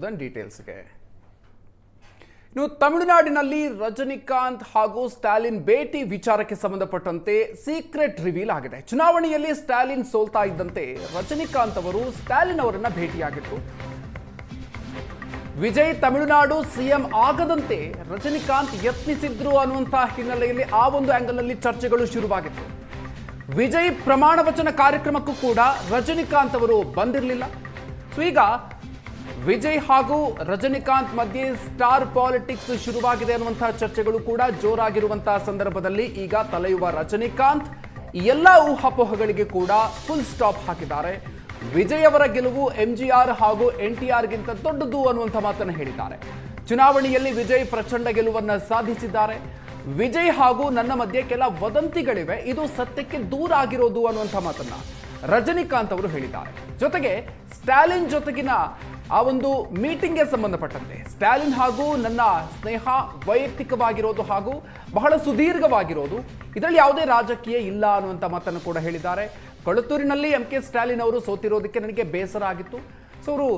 ಡೀಟೇಲ್ಸ್ಗೆ ಇನ್ನು ತಮಿಳುನಾಡಿನಲ್ಲಿ ರಜನಿಕಾಂತ್ ಹಾಗೂ ಸ್ಟಾಲಿನ್ ಭೇಟಿ ವಿಚಾರಕ್ಕೆ ಸಂಬಂಧಪಟ್ಟಂತೆ ಸೀಕ್ರೆಟ್ ರಿವೀಲ್ ಆಗಿದೆ. ಚುನಾವಣೆಯಲ್ಲಿ ಸ್ಟಾಲಿನ್ ಸೋಲ್ತಾ ಇದ್ದಂತೆ ರಜನಿಕಾಂತ್ ಅವರು ಸ್ಟಾಲಿನ್ ಅವರನ್ನ ಭೇಟಿಯಾಗಿದ್ರು. ವಿಜಯ್ ತಮಿಳುನಾಡು ಸಿಎಂ ಆಗದಂತೆ ರಜನಿಕಾಂತ್ ಯತ್ನಿಸಿದ್ರು ಅನ್ನುವಂತ ಹಿನ್ನೆಲೆಯಲ್ಲಿ ಆ ಒಂದು ಆಂಗಲ್ ನಲ್ಲಿ ಚರ್ಚೆಗಳು ಶುರುವಾಗಿತ್ತು. ವಿಜಯ್ ಪ್ರಮಾಣ ವಚನ ಕಾರ್ಯಕ್ರಮಕ್ಕೂ ಕೂಡ ರಜನಿಕಾಂತ್ ಅವರು ಬಂದಿರಲಿಲ್ಲ. ಸೊ ಈಗ ವಿಜಯ್ ಹಾಗೂ ರಜನಿಕಾಂತ್ ಮಧ್ಯೆ ಸ್ಟಾರ್ ಪಾಲಿಟಿಕ್ಸ್ ಶುರುವಾಗಿದೆ ಅನ್ನುವಂತಹ ಚರ್ಚೆಗಳು ಕೂಡ ಜೋರಾಗಿರುವಂತಹ ಸಂದರ್ಭದಲ್ಲಿ ಈಗ ತಲೆಯುವ ರಜನಿಕಾಂತ್ ಎಲ್ಲ ಊಹಾಪೋಹಗಳಿಗೆ ಕೂಡ ಫುಲ್ ಸ್ಟಾಪ್ ಹಾಕಿದ್ದಾರೆ. ವಿಜಯ್ ಅವರ ಗೆಲುವು ಎಂಜಿಆರ್ ಹಾಗೂ ಎನ್ಟಿಆರ್ ಗಿಂತ ದೊಡ್ಡದು ಅನ್ನುವಂಥ ಮಾತನ್ನು ಹೇಳಿದ್ದಾರೆ. ಚುನಾವಣೆಯಲ್ಲಿ ವಿಜಯ್ ಪ್ರಚಂಡ ಗೆಲುವನ್ನ ಸಾಧಿಸಿದ್ದಾರೆ. ವಿಜಯ್ ಹಾಗೂ ನನ್ನ ಮಧ್ಯೆ ಕೆಲ ವದಂತಿಗಳಿವೆ, ಇದು ಸತ್ಯಕ್ಕೆ ದೂರ ಆಗಿರೋದು ಅನ್ನುವಂಥ ಮಾತನ್ನ ರಜನಿಕಾಂತ್ ಅವರು ಹೇಳಿದ್ದಾರೆ. ಜೊತೆಗೆ ಸ್ಟಾಲಿನ್ ಜೊತೆಗಿನ ಆ ಒಂದು ಮೀಟಿಂಗ್ಗೆ ಸಂಬಂಧಪಟ್ಟಂತೆ ಸ್ಟಾಲಿನ್ ಹಾಗೂ ನನ್ನ ಸ್ನೇಹ ವೈಯಕ್ತಿಕವಾಗಿರೋದು ಹಾಗೂ ಬಹಳ ಸುದೀರ್ಘವಾಗಿರೋದು, ಇದರಲ್ಲಿ ಯಾವುದೇ ರಾಜಕೀಯ ಇಲ್ಲ ಅನ್ನುವಂಥ ಮಾತನ್ನು ಕೂಡ ಹೇಳಿದ್ದಾರೆ. ಕೊಳತ್ತೂರಿನಲ್ಲಿ MK ಸ್ಟಾಲಿನ್ ಅವರು ಸೋತಿರೋದಕ್ಕೆ ನನಗೆ ಬೇಸರ ಆಗಿತ್ತು. ಸೊ ಅವರು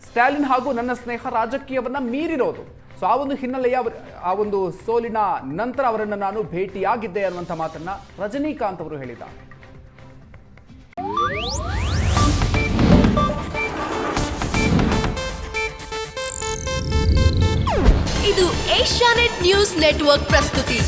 ಸ್ಟಾಲಿನ್ ಹಾಗೂ ನನ್ನ ಸ್ನೇಹ ರಾಜಕೀಯವನ್ನ ಮೀರಿರೋದು. ಸೊ ಆ ಒಂದು ಹಿನ್ನೆಲೆಯ ಆ ಒಂದು ಸೋಲಿನ ನಂತರ ಅವರನ್ನು ನಾನು ಭೇಟಿಯಾಗಿದ್ದೆ ಅನ್ನುವಂಥ ಮಾತನ್ನ ರಜನಿಕಾಂತ್ ಅವರು ಹೇಳಿದ್ದಾರೆ. ಇದು ಏಷ್ಯಾನೆಟ್ ನ್ಯೂಸ್ ನೆಟ್ವರ್ಕ್ ಪ್ರಸ್ತುತಿ.